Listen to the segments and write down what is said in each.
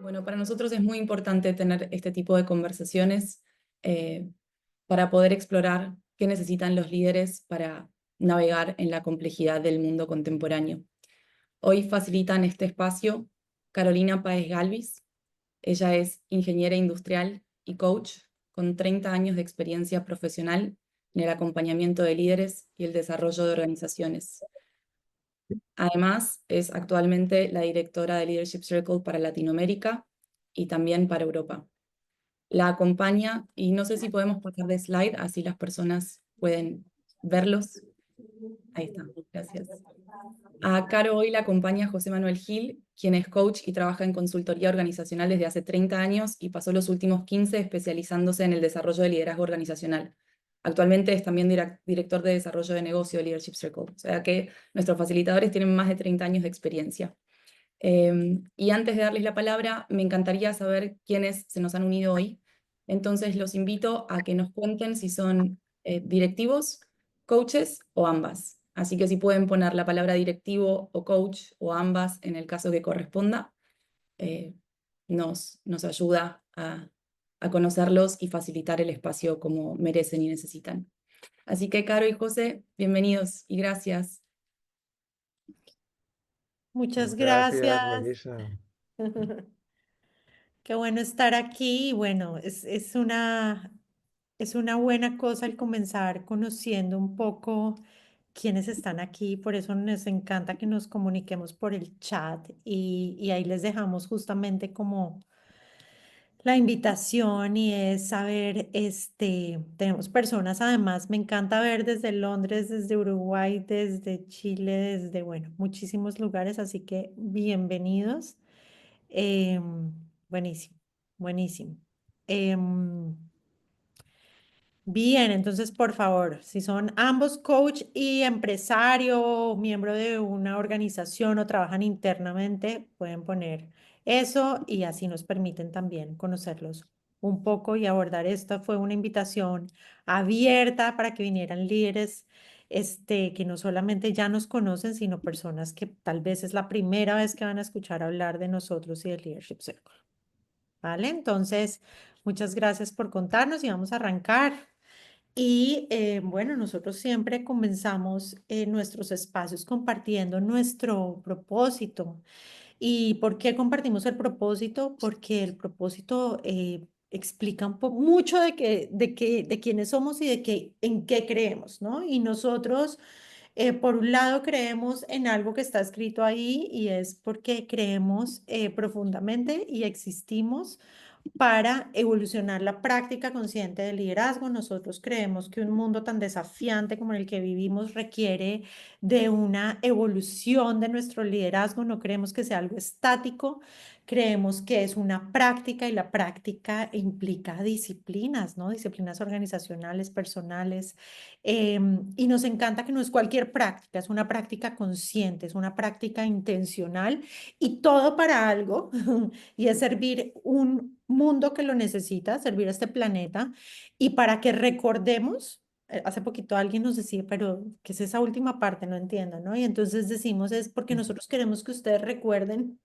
Bueno, para nosotros es muy importante tener este tipo de conversaciones eh, para poder explorar qué necesitan los líderes para navegar en la complejidad del mundo contemporáneo. Hoy facilitan este espacio Carolina Páez Galvis. Ella es ingeniera industrial y coach con 30 años de experiencia profesional en el acompañamiento de líderes y el desarrollo de organizaciones. Además, es actualmente la directora de Leadership Circle para Latinoamérica y también para Europa. La acompaña, y no sé si podemos pasar de slide, así las personas pueden verlos. Ahí está, gracias. A Caro hoy la acompaña José Manuel Gil, quien es coach y trabaja en consultoría organizacional desde hace 30 años y pasó los últimos 15 especializándose en el desarrollo de liderazgo organizacional. Actualmente es también director de desarrollo de negocio de Leadership Circle, o sea que nuestros facilitadores tienen más de 30 años de experiencia. Y antes de darles la palabra, me encantaría saber quiénes se nos han unido hoy. Entonces los invito a que nos cuenten si son directivos, coaches o ambas. Así que si pueden poner la palabra directivo o coach o ambas en el caso que corresponda, eh, nos ayuda a conocerlos y facilitar el espacio como merecen y necesitan. Así que Caro y José, bienvenidos y gracias. Muchas Gracias, gracias. Melissa. Qué bueno estar aquí. Y bueno, es una buena cosa el comenzar conociendo un poco quiénes están aquí. Por eso nos encanta que nos comuniquemos por el chat y ahí les dejamos justamente como la invitación y es saber, tenemos personas además, me encanta ver desde Londres, desde Uruguay, desde Chile, desde, bueno, muchísimos lugares, así que bienvenidos. Buenísimo, buenísimo. Em, Bien, entonces, por favor, si son ambos coach y empresario, miembro de una organización o trabajan internamente, pueden poner eso y así nos permiten también conocerlos un poco y abordar esto. Fue una invitación abierta para que vinieran líderes, que no solamente ya nos conocen, sino personas que tal vez es la primera vez que van a escuchar hablar de nosotros y del Leadership Circle. ¿Vale? Entonces, muchas gracias por contarnos y vamos a arrancar. Y bueno, nosotros siempre comenzamos nuestros espacios compartiendo nuestro propósito. ¿Y por qué compartimos el propósito? Porque el propósito explica mucho de quiénes somos y en qué creemos, ¿no? Y nosotros, por un lado, creemos en algo que está escrito ahí y es porque creemos profundamente y existimos para evolucionar la práctica consciente del liderazgo. Nosotros creemos que un mundo tan desafiante como el que vivimos requiere de una evolución de nuestro liderazgo. No creemos que sea algo estático, creemos que es una práctica y la práctica implica disciplinas, ¿no? Disciplinas organizacionales, personales. Y nos encanta que no es cualquier práctica, es una práctica consciente, es una práctica intencional y todo para algo y es servir un mundo que lo necesita, servir a este planeta y para que recordemos, hace poquito alguien nos decía, pero ¿qué es esa última parte? No entiendo, ¿no? Y entonces decimos es porque nosotros queremos que ustedes recuerden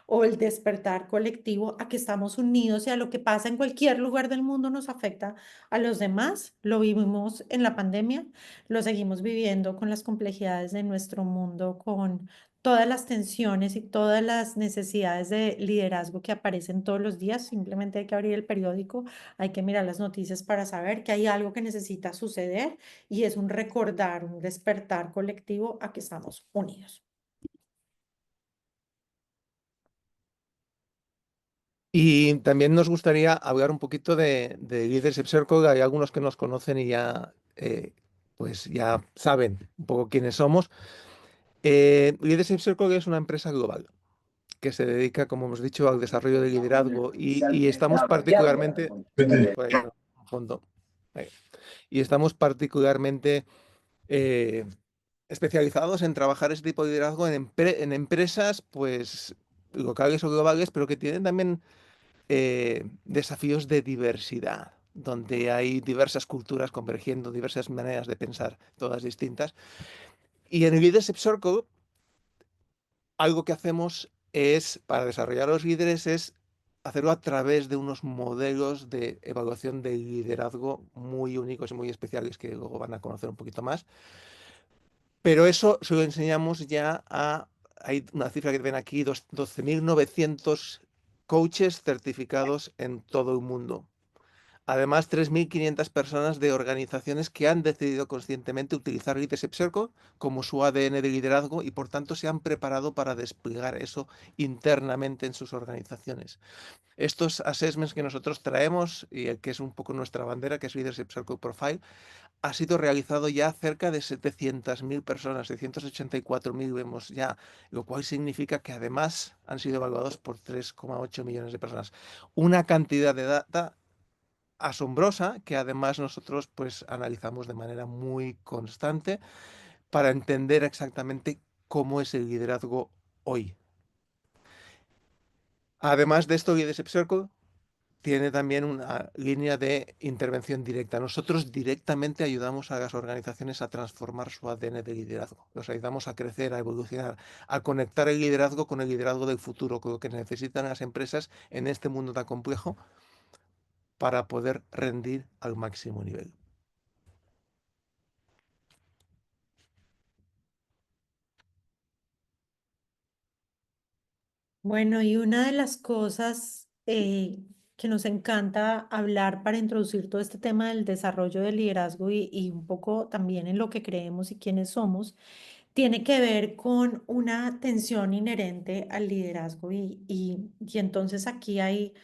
o el despertar colectivo a que estamos unidos y a lo que pasa en cualquier lugar del mundo nos afecta a los demás. Lo vivimos en la pandemia, lo seguimos viviendo con las complejidades de nuestro mundo, con todas las tensiones y todas las necesidades de liderazgo que aparecen todos los días. Simplemente hay que abrir el periódico, hay que mirar las noticias para saber que hay algo que necesita suceder y es un recordar, un despertar colectivo a que estamos unidos. Y también nos gustaría hablar un poquito de Leadership Circle. Hay algunos que nos conocen y ya, pues ya saben un poco quiénes somos. Leadership Circle es una empresa global que se dedica, como hemos dicho, al desarrollo de liderazgo y estamos particularmente... Por ahí, no, al fondo. Ahí. Y estamos particularmente especializados en trabajar ese tipo de liderazgo en empresas pues locales o globales, pero que tienen también desafíos de diversidad, donde hay diversas culturas convergiendo, diversas maneras de pensar, todas distintas. Y en el Leadership Circle, algo que hacemos es, para desarrollar los líderes, es hacerlo a través de unos modelos de evaluación de liderazgo muy únicos y muy especiales que luego van a conocer un poquito más. Pero eso se lo enseñamos ya hay una cifra que ven aquí, 12.900 coaches certificados en todo el mundo. Además, 3.500 personas de organizaciones que han decidido conscientemente utilizar Leadership Circle como su ADN de liderazgo y por tanto se han preparado para desplegar eso internamente en sus organizaciones. Estos assessments que nosotros traemos y el que es un poco nuestra bandera, que es Leadership Circle Profile, ha sido realizado ya cerca de 700.000 personas, 684.000 vemos ya, lo cual significa que además han sido evaluados por 3,8 millones de personas. Una cantidad de data asombrosa que además nosotros pues analizamos de manera muy constante para entender exactamente cómo es el liderazgo hoy. Además de esto, Leadership Circle tiene también una línea de intervención directa. Nosotros directamente ayudamos a las organizaciones a transformar su ADN de liderazgo. Los ayudamos a crecer, a evolucionar, a conectar el liderazgo con el liderazgo del futuro, con lo que necesitan las empresas en este mundo tan complejo para poder rendir al máximo nivel. Bueno, y una de las cosas que nos encanta hablar para introducir todo este tema del desarrollo del liderazgo y un poco también en lo que creemos y quiénes somos, tiene que ver con una tensión inherente al liderazgo y entonces aquí hay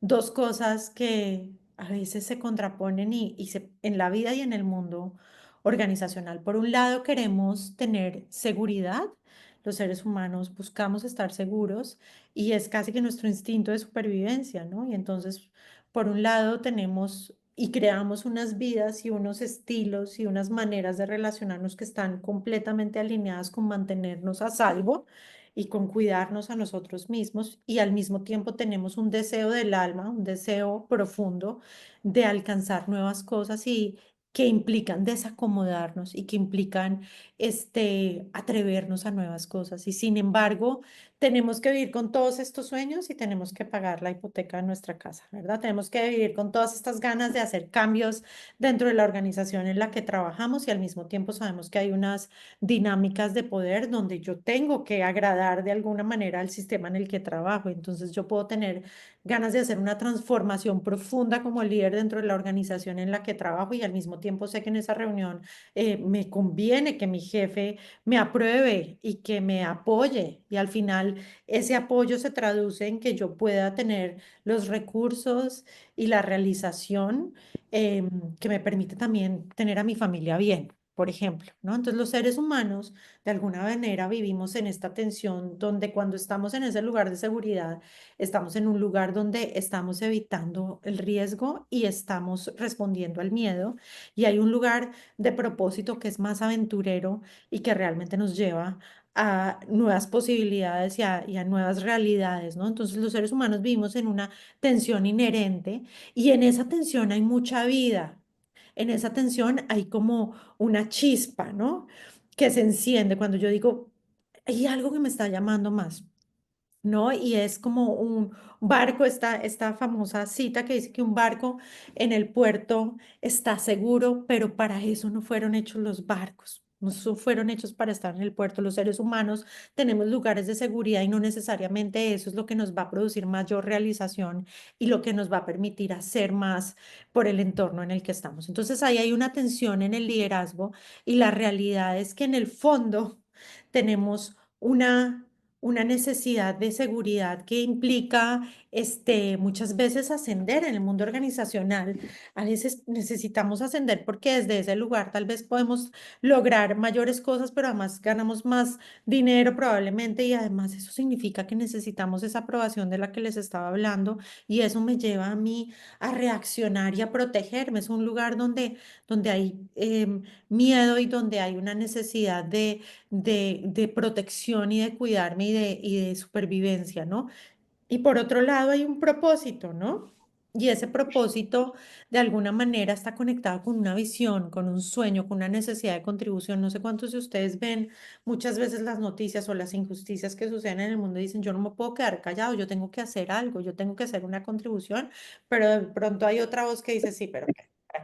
dos cosas que a veces se contraponen en la vida y en el mundo organizacional. Por un lado, queremos tener seguridad. Los seres humanos buscamos estar seguros y es casi que nuestro instinto de supervivencia, ¿no? Y entonces, por un lado, tenemos y creamos unas vidas y unos estilos y unas maneras de relacionarnos que están completamente alineadas con mantenernos a salvo y con cuidarnos a nosotros mismos y al mismo tiempo tenemos un deseo del alma, un deseo profundo de alcanzar nuevas cosas y que implican desacomodarnos y que implican atrevernos a nuevas cosas. Y sin embargo, tenemos que vivir con todos estos sueños y tenemos que pagar la hipoteca de nuestra casa, ¿verdad? Tenemos que vivir con todas estas ganas de hacer cambios dentro de la organización en la que trabajamos y al mismo tiempo sabemos que hay unas dinámicas de poder donde yo tengo que agradar de alguna manera al sistema en el que trabajo. Entonces yo puedo tener ganas de hacer una transformación profunda como líder dentro de la organización en la que trabajo y al mismo tiempo sé que en esa reunión me conviene que mi jefe me apruebe y que me apoye y al final ese apoyo se traduce en que yo pueda tener los recursos y la realización que me permite también tener a mi familia bien, por ejemplo, ¿no? Entonces los seres humanos de alguna manera vivimos en esta tensión donde cuando estamos en ese lugar de seguridad, estamos en un lugar donde estamos evitando el riesgo y estamos respondiendo al miedo y hay un lugar de propósito que es más aventurero y que realmente nos lleva a nuevas posibilidades y a nuevas realidades, ¿no? Entonces los seres humanos vivimos en una tensión inherente y en esa tensión hay mucha vida. En esa tensión hay como una chispa, ¿no? Que se enciende cuando yo digo, hay algo que me está llamando más. ¿No? Y es como un barco, esta famosa cita que dice que un barco en el puerto está seguro, pero para eso no fueron hechos los barcos. Fueron hechos para estar en el puerto. Los seres humanos tenemos lugares de seguridad y no necesariamente eso es lo que nos va a producir mayor realización y lo que nos va a permitir hacer más por el entorno en el que estamos. Entonces ahí hay una tensión en el liderazgo y la realidad es que en el fondo tenemos una necesidad de seguridad que implica muchas veces ascender en el mundo organizacional. A veces necesitamos ascender porque desde ese lugar tal vez podemos lograr mayores cosas, pero además ganamos más dinero probablemente y además eso significa que necesitamos esa aprobación de la que les estaba hablando y eso me lleva a mí a reaccionar y a protegerme. Es un lugar donde hay miedo y donde hay una necesidad de protección y de cuidarme y de supervivencia, ¿no? Y por otro lado hay un propósito, ¿no? Y ese propósito, de alguna manera, está conectado con una visión, con un sueño, con una necesidad de contribución. No sé cuántos de ustedes ven muchas veces las noticias o las injusticias que suceden en el mundo y dicen, yo no me puedo quedar callado, yo tengo que hacer algo, yo tengo que hacer una contribución, pero de pronto hay otra voz que dice, sí, pero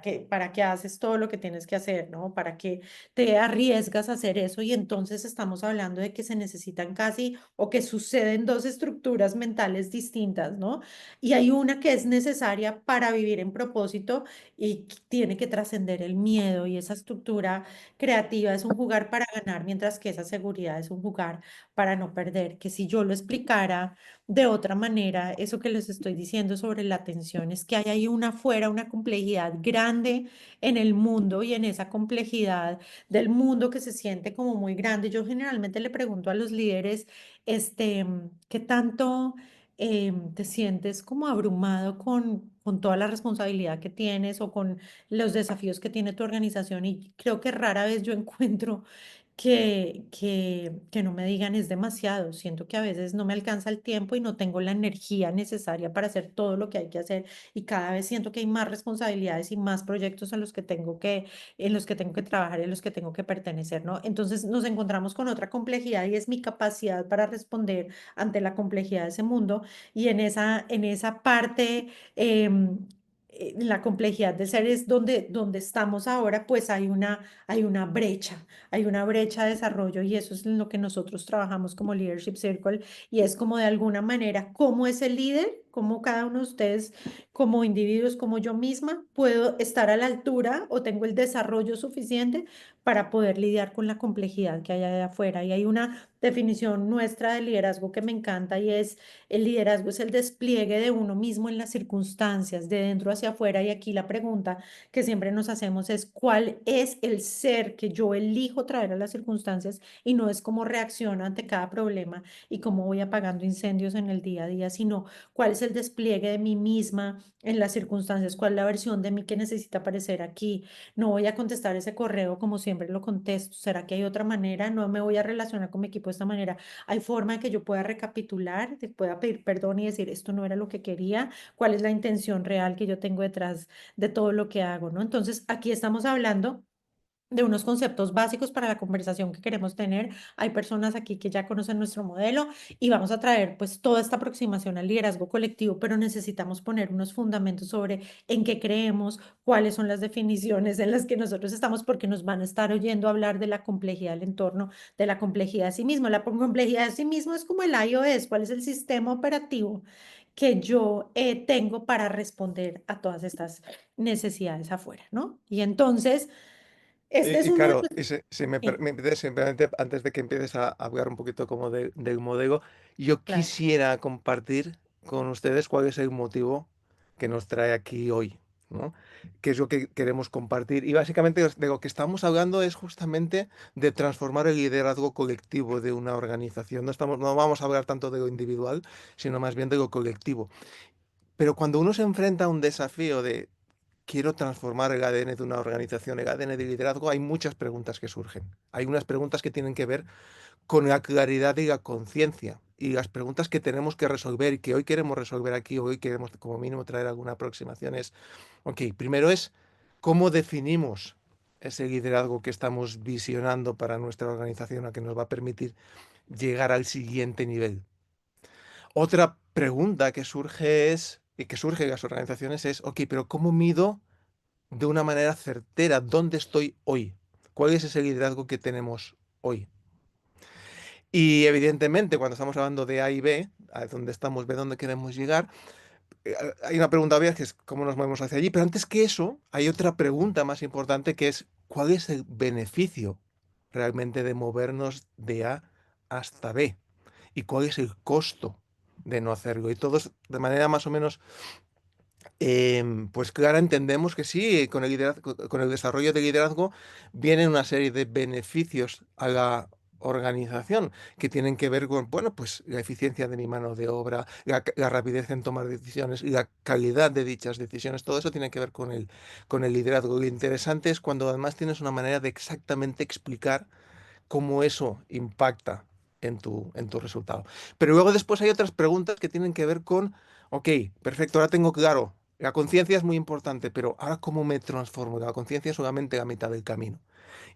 ¿qué? Para qué haces todo lo que tienes que hacer, ¿no? ¿Para qué te arriesgas a hacer eso? Y entonces estamos hablando de que se necesitan casi o que suceden dos estructuras mentales distintas, ¿no? Y hay una que es necesaria para vivir en propósito y tiene que trascender el miedo. Y esa estructura creativa es un jugar para ganar, mientras que esa seguridad es un jugar para no perder. Que si yo lo explicara de otra manera, eso que les estoy diciendo sobre la atención es que hay ahí una afuera, una complejidad grande en el mundo y en esa complejidad del mundo que se siente como muy grande. Yo generalmente le pregunto a los líderes, ¿qué tanto te sientes como abrumado con toda la responsabilidad que tienes o con los desafíos que tiene tu organización? Y creo que rara vez yo encuentro que no me digan es demasiado. Siento que a veces no me alcanza el tiempo y no tengo la energía necesaria para hacer todo lo que hay que hacer. Y cada vez siento que hay más responsabilidades y más proyectos en los que tengo que trabajar, en los que tengo que pertenecer, ¿no? Entonces nos encontramos con otra complejidad y es mi capacidad para responder ante la complejidad de ese mundo y en esa parte, en la complejidad de seres donde estamos ahora, pues hay una brecha de desarrollo y eso es en lo que nosotros trabajamos como Leadership Circle y es como de alguna manera, cómo es el líder, cómo cada uno de ustedes como individuos, como yo misma, puedo estar a la altura o tengo el desarrollo suficiente para poder lidiar con la complejidad que hay allá afuera. Y hay una definición nuestra de liderazgo que me encanta y es el liderazgo es el despliegue de uno mismo en las circunstancias, de dentro hacia afuera. Y aquí la pregunta que siempre nos hacemos es cuál es el ser que yo elijo traer a las circunstancias y no es cómo reacciono ante cada problema y cómo voy apagando incendios en el día a día, sino cuál es el despliegue de mí misma en las circunstancias, cuál es la versión de mí que necesita aparecer aquí. No voy a contestar ese correo como siempre lo contesto. ¿Será que hay otra manera? No me voy a relacionar con mi equipo de esta manera. Hay forma de que yo pueda recapitular, que pueda pedir perdón y decir, esto no era lo que quería, cuál es la intención real que yo tengo detrás de todo lo que hago, ¿no? Entonces, aquí estamos hablando de unos conceptos básicos para la conversación que queremos tener. Hay personas aquí que ya conocen nuestro modelo y vamos a traer pues toda esta aproximación al liderazgo colectivo, pero necesitamos poner unos fundamentos sobre en qué creemos, cuáles son las definiciones en las que nosotros estamos, porque nos van a estar oyendo hablar de la complejidad del entorno, de la complejidad de sí mismo. La complejidad de sí mismo es como el iOS, cuál es el sistema operativo que yo tengo para responder a todas estas necesidades afuera, ¿no? Y entonces... Este es Y uno de claro, los... y si me Sí, permites, simplemente antes de que empieces a hablar un poquito como del modelo, yo claro. quisiera compartir con ustedes cuál es el motivo que nos trae aquí hoy, ¿no? ¿Qué es lo que queremos compartir? Y básicamente de lo que estamos hablando es justamente de transformar el liderazgo colectivo de una organización. No vamos a hablar tanto de lo individual, sino más bien de lo colectivo. Pero cuando uno se enfrenta a un desafío de quiero transformar el ADN de una organización, el ADN de liderazgo, hay muchas preguntas que surgen. Hay unas preguntas que tienen que ver con la claridad y la conciencia. Y las preguntas que tenemos que resolver y que hoy queremos resolver aquí, hoy queremos como mínimo traer alguna aproximación es, ok, primero es cómo definimos ese liderazgo que estamos visionando para nuestra organización, a que nos va a permitir llegar al siguiente nivel. Otra pregunta que surge es, y que surge en las organizaciones es, ok, pero ¿cómo mido de una manera certera dónde estoy hoy? ¿Cuál es ese liderazgo que tenemos hoy? Y evidentemente, cuando estamos hablando de A y B, a dónde estamos, B, dónde queremos llegar, hay una pregunta obvia que es cómo nos movemos hacia allí. Pero antes que eso, hay otra pregunta más importante que es ¿cuál es el beneficio realmente de movernos de A hasta B? ¿Y cuál es el costo de no hacerlo? Y todos de manera más o menos pues claro, entendemos que sí, con el con el desarrollo del liderazgo vienen una serie de beneficios a la organización que tienen que ver con, bueno, pues la eficiencia de mi mano de obra, la rapidez en tomar decisiones y la calidad de dichas decisiones. Todo eso tiene que ver con el liderazgo. Lo interesante es cuando además tienes una manera de exactamente explicar cómo eso impacta en tu resultado. Pero luego después hay otras preguntas que tienen que ver con, ok, perfecto, ahora tengo claro La conciencia es muy importante, pero ahora ¿cómo me transformo? La conciencia es solamente la mitad del camino.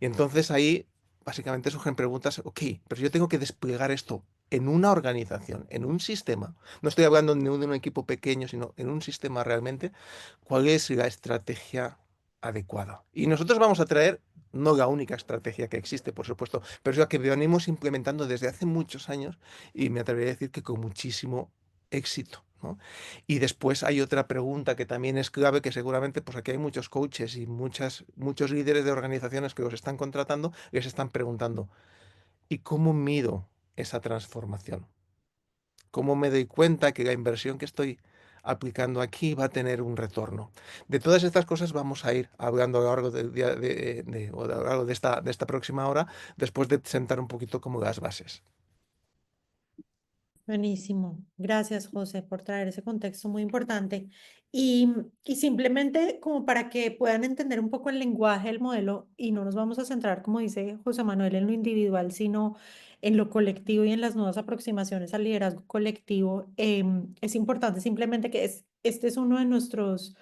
Y entonces ahí básicamente surgen preguntas, ok, pero yo tengo que desplegar esto en una organización, en un sistema. No estoy hablando de un equipo pequeño, sino en un sistema realmente. ¿Cuál es la estrategia adecuada? Y nosotros vamos a traer, no la única estrategia que existe, por supuesto, pero es la que venimos implementando desde hace muchos años y me atrevería a decir que con muchísimo éxito, ¿no? Y después hay otra pregunta que también es clave, que seguramente, pues aquí hay muchos coaches y muchos líderes de organizaciones que los están contratando, les están preguntando, ¿y cómo mido esa transformación? ¿Cómo me doy cuenta que la inversión que estoy aplicando aquí va a tener un retorno? De todas estas cosas vamos a ir hablando a lo largo del día o a lo largo de esta próxima hora, después de sentar un poquito como las bases. Buenísimo. Gracias, José, por traer ese contexto muy importante. Y simplemente como para que puedan entender un poco el lenguaje del modelo y no nos vamos a centrar, como dice José Manuel, en lo individual, sino en lo colectivo y en las nuevas aproximaciones al liderazgo colectivo, es importante simplemente que este es uno de nuestros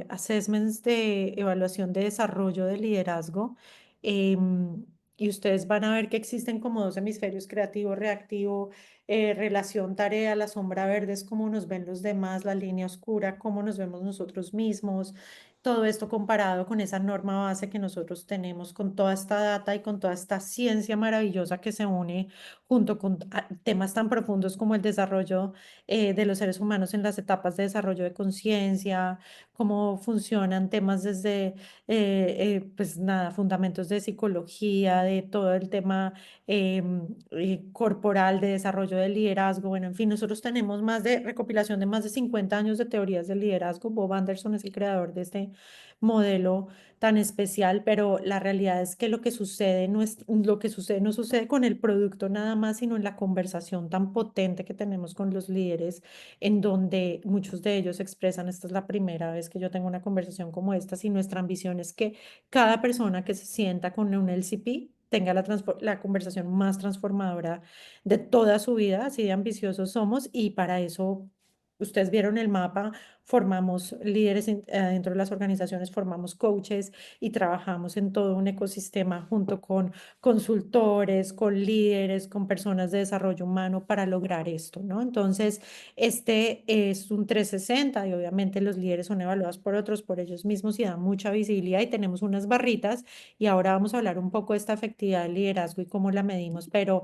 assessments de evaluación de desarrollo de liderazgo. Y ustedes van a ver que existen como dos hemisferios, creativo, reactivo, relación tarea, la sombra verde es cómo nos ven los demás, la línea oscura, cómo nos vemos nosotros mismos, todo esto comparado con esa norma base que nosotros tenemos, con toda esta data y con toda esta ciencia maravillosa que se une junto con temas tan profundos como el desarrollo de los seres humanos en las etapas de desarrollo de conciencia, cómo funcionan temas desde, pues nada, fundamentos de psicología, de todo el tema corporal, de desarrollo del liderazgo. Bueno, en fin, nosotros tenemos recopilación de más de 50 años de teorías del liderazgo. Bob Anderson es el creador de este modelo tan especial, pero la realidad es que lo que sucede no sucede con el producto nada más, sino en la conversación tan potente que tenemos con los líderes, en donde muchos de ellos expresan, esta es la primera vez que yo tengo una conversación como esta, y nuestra ambición es que cada persona que se sienta con un LCP tenga la conversación más transformadora de toda su vida, así de ambiciosos somos, y para eso, ustedes vieron el mapa, formamos líderes dentro de las organizaciones, formamos coaches y trabajamos en todo un ecosistema junto con consultores, con líderes, con personas de desarrollo humano para lograr esto, ¿no? Entonces, este es un 360 y obviamente los líderes son evaluados por otros, por ellos mismos y dan mucha visibilidad y tenemos unas barritas y ahora vamos a hablar un poco de esta efectividad del liderazgo y cómo la medimos, pero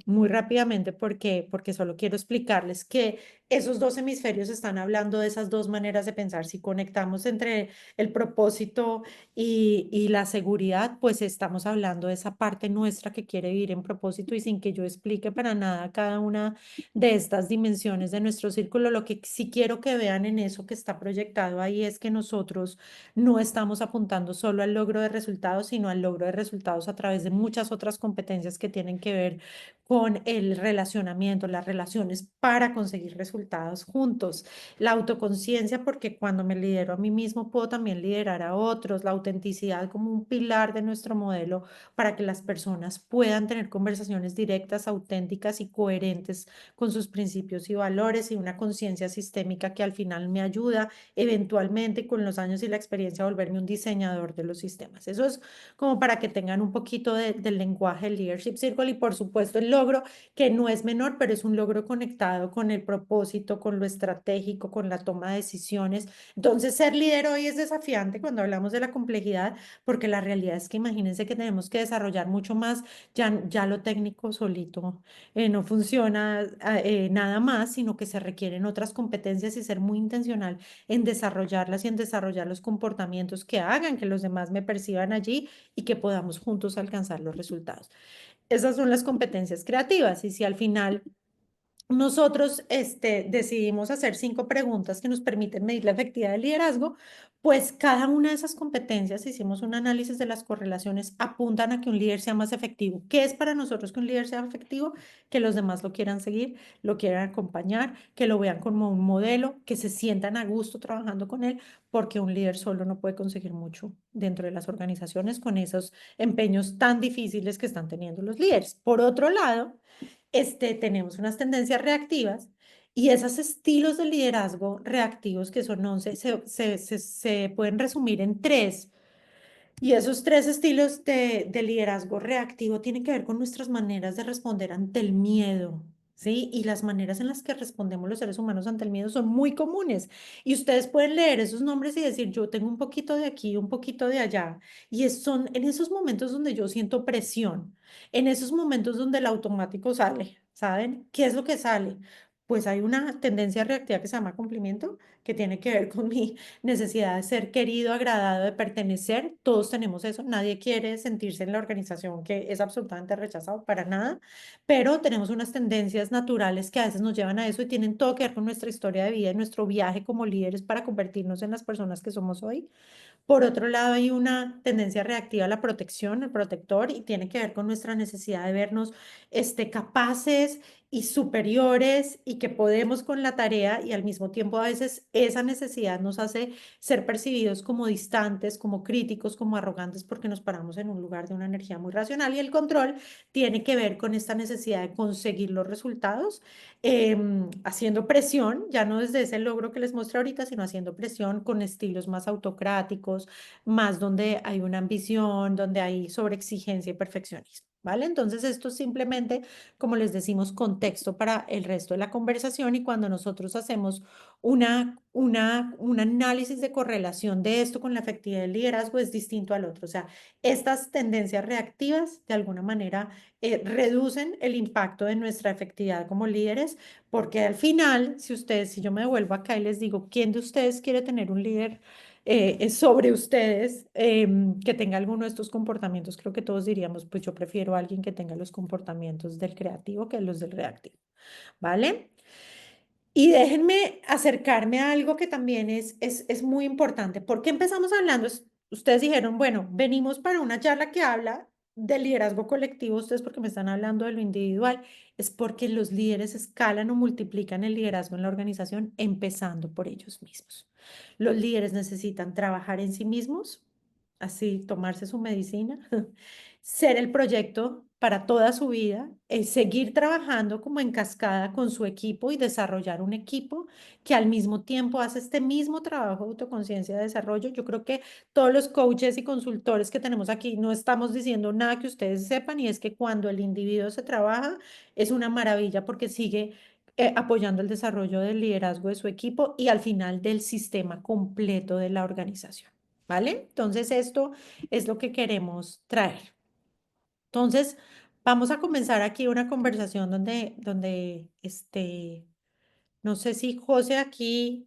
muy rápidamente porque solo quiero explicarles que esos dos hemisferios están hablando de esas dos maneras de pensar. Si conectamos entre el propósito y la seguridad, pues estamos hablando de esa parte nuestra que quiere vivir en propósito y sin que yo explique para nada cada una de estas dimensiones de nuestro círculo, lo que sí quiero que vean en eso que está proyectado ahí es que nosotros no estamos apuntando solo al logro de resultados, sino al logro de resultados a través de muchas otras competencias que tienen que ver con el relacionamiento, las relaciones para conseguir resultados juntos, la autoconciencia, porque cuando me lidero a mí mismo puedo también liderar a otros, la autenticidad como un pilar de nuestro modelo para que las personas puedan tener conversaciones directas, auténticas y coherentes con sus principios y valores, y una conciencia sistémica que al final me ayuda eventualmente con los años y la experiencia a volverme un diseñador de los sistemas. Eso es como para que tengan un poquito del lenguaje del Leadership Circle y por supuesto el logro que no es menor, pero es un logro conectado con el propósito, con lo estratégico, con la toma de decisiones. Entonces, ser líder hoy es desafiante cuando hablamos de la complejidad, porque la realidad es que imagínense que tenemos que desarrollar mucho más, ya lo técnico solito no funciona nada más, sino que se requieren otras competencias y ser muy intencional en desarrollarlas y en desarrollar los comportamientos que hagan que los demás me perciban allí y que podamos juntos alcanzar los resultados. Esas son las competencias creativas y si al final nosotros decidimos hacer 5 preguntas que nos permiten medir la efectividad del liderazgo, pues cada una de esas competencias, hicimos un análisis de las correlaciones, apuntan a que un líder sea más efectivo. ¿Qué es para nosotros que un líder sea efectivo? Que los demás lo quieran seguir, lo quieran acompañar, que lo vean como un modelo, que se sientan a gusto trabajando con él, porque un líder solo no puede conseguir mucho dentro de las organizaciones con esos empeños tan difíciles que están teniendo los líderes. Por otro lado, tenemos unas tendencias reactivas Y esos estilos de liderazgo reactivos, que son 11, se pueden resumir en tres. Y esos tres estilos de liderazgo reactivo tienen que ver con nuestras maneras de responder ante el miedo, ¿sí? Y las maneras en las que respondemos los seres humanos ante el miedo son muy comunes. Y ustedes pueden leer esos nombres y decir, yo tengo un poquito de aquí, un poquito de allá. Y son en esos momentos donde yo siento presión, en esos momentos donde el automático sale, ¿saben? ¿Qué es lo que sale? Pues hay una tendencia reactiva que se llama cumplimiento, que tiene que ver con mi necesidad de ser querido, agradado, de pertenecer. Todos tenemos eso. Nadie quiere sentirse en la organización que es absolutamente rechazado para nada, pero tenemos unas tendencias naturales que a veces nos llevan a eso y tienen todo que ver con nuestra historia de vida y nuestro viaje como líderes para convertirnos en las personas que somos hoy. Por otro lado, hay una tendencia reactiva a la protección, el protector, y tiene que ver con nuestra necesidad de vernos capaces y superiores y que podemos con la tarea y al mismo tiempo a veces esa necesidad nos hace ser percibidos como distantes, como críticos, como arrogantes porque nos paramos en un lugar de una energía muy racional y el control tiene que ver con esta necesidad de conseguir los resultados haciendo presión, ya no desde ese logro que les muestro ahorita, sino haciendo presión con estilos más autocráticos, más donde hay una ambición, donde hay sobreexigencia y perfeccionismo. ¿Vale? Entonces, esto es simplemente, como les decimos, contexto para el resto de la conversación y cuando nosotros hacemos un análisis de correlación de esto con la efectividad del liderazgo es distinto al otro. O sea, estas tendencias reactivas de alguna manera reducen el impacto de nuestra efectividad como líderes, porque al final, si yo me devuelvo acá y les digo, ¿quién de ustedes quiere tener un líder sobre ustedes que tenga alguno de estos comportamientos? Creo que todos diríamos, pues yo prefiero a alguien que tenga los comportamientos del creativo que los del reactivo, ¿vale? Y déjenme acercarme a algo que también es muy importante. ¿Por qué empezamos hablando? Ustedes dijeron, bueno, venimos para una charla que habla del liderazgo colectivo. Ustedes porque me están hablando de lo individual. Es porque los líderes escalan o multiplican el liderazgo en la organización, empezando por ellos mismos. Los líderes necesitan trabajar en sí mismos, así tomarse su medicina, ser el proyecto para toda su vida, seguir trabajando como en cascada con su equipo y desarrollar un equipo que al mismo tiempo hace este mismo trabajo de autoconciencia de desarrollo. Yo creo que todos los coaches y consultores que tenemos aquí no estamos diciendo nada que ustedes sepan y es que cuando el individuo se trabaja es una maravilla porque sigue apoyando el desarrollo del liderazgo de su equipo y al final del sistema completo de la organización. ¿Vale? Entonces esto es lo que queremos traer. Entonces, vamos a comenzar aquí una conversación donde no sé si José aquí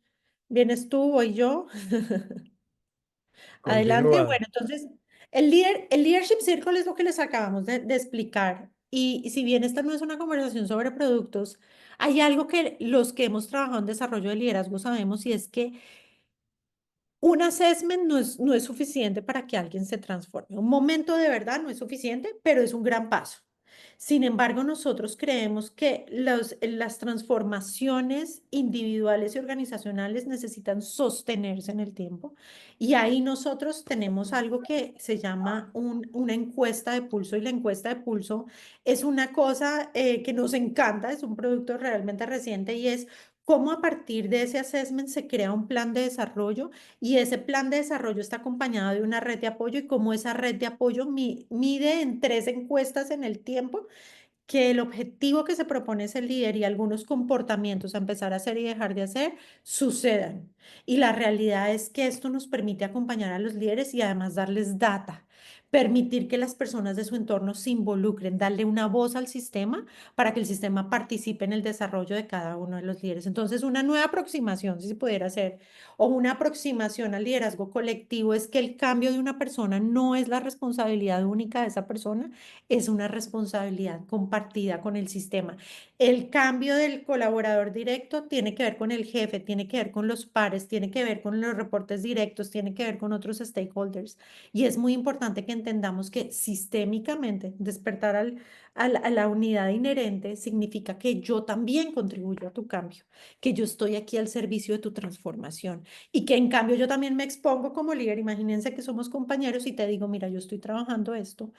vienes tú o yo. Adelante. Continúa. Bueno, entonces, el Leadership Circle es lo que les acabamos de explicar. Y si bien esta no es una conversación sobre productos, hay algo que los que hemos trabajado en desarrollo de liderazgo sabemos y es que un assessment no es suficiente para que alguien se transforme. Un momento de verdad no es suficiente, pero es un gran paso. Sin embargo, nosotros creemos que las transformaciones individuales y organizacionales necesitan sostenerse en el tiempo. Y ahí nosotros tenemos algo que se llama una encuesta de pulso. Y la encuesta de pulso es una cosa que nos encanta, es un producto realmente reciente y es cómo a partir de ese assessment se crea un plan de desarrollo y ese plan de desarrollo está acompañado de una red de apoyo y cómo esa red de apoyo mide en 3 encuestas en el tiempo que el objetivo que se propone ese líder y algunos comportamientos a empezar a hacer y dejar de hacer sucedan. Y la realidad es que esto nos permite acompañar a los líderes y además darles data, permitir que las personas de su entorno se involucren, darle una voz al sistema para que el sistema participe en el desarrollo de cada uno de los líderes. Entonces, una nueva aproximación, si se pudiera hacer, o una aproximación al liderazgo colectivo es que el cambio de una persona no es la responsabilidad única de esa persona, es una responsabilidad compartida con el sistema. El cambio del colaborador directo tiene que ver con el jefe, tiene que ver con los pares, tiene que ver con los reportes directos, tiene que ver con otros stakeholders. Y es muy importante que entendamos que sistémicamente despertar a la unidad inherente significa que yo también contribuyo a tu cambio, que yo estoy aquí al servicio de tu transformación y que en cambio yo también me expongo como líder. Imagínense que somos compañeros y te digo, mira, yo estoy trabajando esto.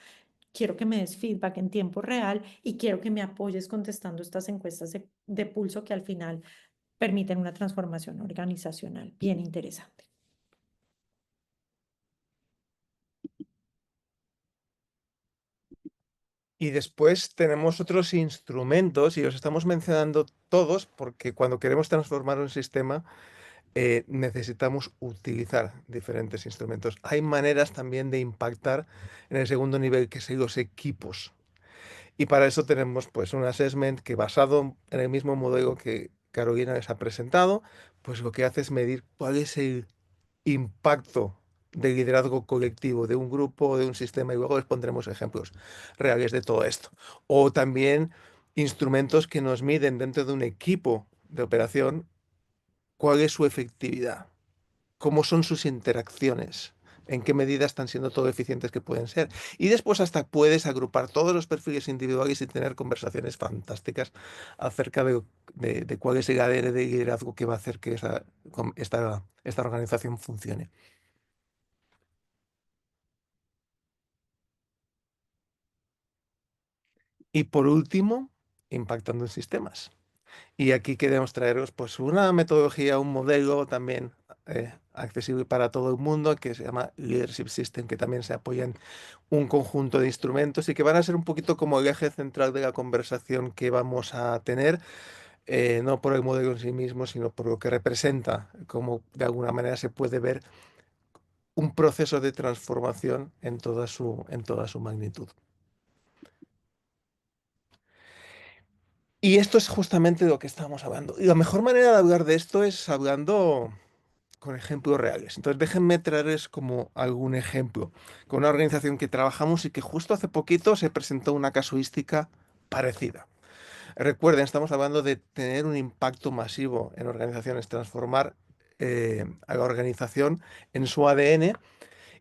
quiero que me des feedback en tiempo real y quiero que me apoyes contestando estas encuestas de pulso que al final permiten una transformación organizacional bien interesante. Y después tenemos otros instrumentos, y los estamos mencionando todos, porque cuando queremos transformar un sistema, necesitamos utilizar diferentes instrumentos. Hay maneras también de impactar en el segundo nivel, que son los equipos. Y para eso tenemos pues un assessment que, basado en el mismo modelo que Carolina les ha presentado, pues lo que hace es medir cuál es el impacto del liderazgo colectivo de un grupo o de un sistema, y luego les pondremos ejemplos reales de todo esto. O también instrumentos que nos miden dentro de un equipo de operación cuál es su efectividad, cómo son sus interacciones, en qué medida están siendo todo eficientes que pueden ser. Y después hasta puedes agrupar todos los perfiles individuales y tener conversaciones fantásticas acerca de cuál es el ADN de liderazgo que va a hacer que esta organización funcione. Y por último, impactando en sistemas. Y aquí queremos traeros pues una metodología, un modelo también accesible para todo el mundo, que se llama Leadership System, que también se apoya en un conjunto de instrumentos y que van a ser un poquito como el eje central de la conversación que vamos a tener, no por el modelo en sí mismo, sino por lo que representa, cómo de alguna manera se puede ver un proceso de transformación en toda su magnitud. Y esto es justamente de lo que estamos hablando. Y la mejor manera de hablar de esto es hablando con ejemplos reales. Entonces, déjenme traerles como algún ejemplo con una organización que trabajamos y que justo hace poquito se presentó una casuística parecida. Recuerden, estamos hablando de tener un impacto masivo en organizaciones, transformar a la organización en su ADN,